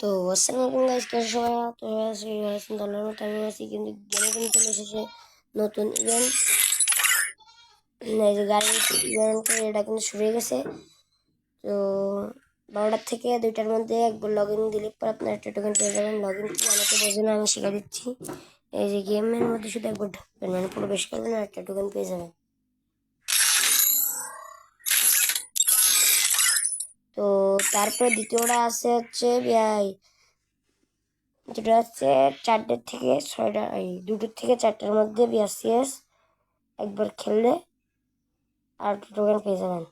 তো আসসালামু আলাইকুম গাইস, কেমন সবাই? তো আছেন দলের মতো আমি আছি, কিন্তু গেমে কিন্তু চলে এসেছে নতুন ইভেন্ট। এই যে গাড়ির ইভেন্ট, এটা কিন্তু শুরু হয়ে গেছে। তো 12টার থেকে 2টার মধ্যে একবার লগ ইন দিলে পর আপনার একটা টোকেন পেয়ে যাবেন। লগ ইন কি আমাকে বোঝে না, আমি শিখা দিচ্ছি। এই যে গেমের মধ্যে শুধু একবার ঢুকবেন, মানে প্রবেশ করবেন আর একটা টোকেন পেয়ে যাবেন। তো তারপরে দ্বিতীয়টা আছে হচ্ছে যেটা হচ্ছে 4টা থেকে 6টা, এই 2টোর থেকে 4টার মধ্যে বিআরসিএস একবার খেললে আর টোকেন পেয়ে যাবেন।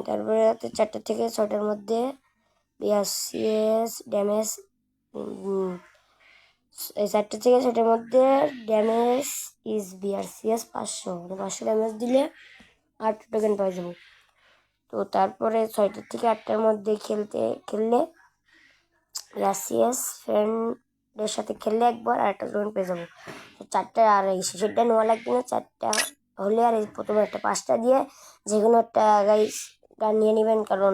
তারপরে হচ্ছে 4টা থেকে 6টার মধ্যে বিআরসিএস ড্যামেজ, এই 4টা থেকে 6টার মধ্যে ড্যামেজ ইজ বিআরসিএস 500, মানে 500 ড্যামেজ দিলে 8 টোকেন পাওয়া যাবে। তো তারপরে 6টা থেকে 8টার মধ্যে খেললে বিআরসিএস ফ্রেন্ডের সাথে খেললে একবার আর একটা টোকেন পেয়ে যাবো। তো 4টা, আর এই শেষেরটা নেওয়া লাগবে না, 4টা হলে আর এই প্রথমে একটা 5টা দিয়ে যে কোনো একটা গান নিয়ে নেবেন, কারণ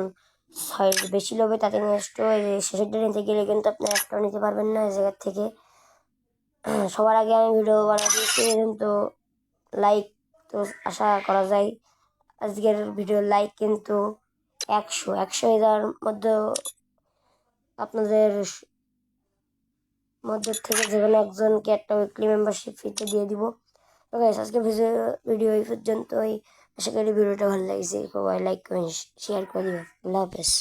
বেশি লোভে তাতে নষ্ট হয়ে যায়। শেষেরটা নিতে গেলে কিন্তু আপনি একটাও নিতে পারবেন না এই জায়গার থেকে। সবার আগে আমি ভিডিও বানিয়ে দিয়েছি, কিন্তু লাইক তো আশা করা যায় আজকের ভিডিও লাইক কিন্তু 100 হয়ে যাওয়ার মধ্যে আপনাদের থেকে যে কোনো একজনকে একটা উইকলি মেম্বারশিপ ফ্রিতে দিয়ে দিব। তো গাইস, আজকে ভিডিও এই পর্যন্তই। আশা করি ভিডিওটা ভালো লাগছে। সবাই লাইক কমেন্ট শেয়ার করে দিবেন। আল্লাহ হাফেজ।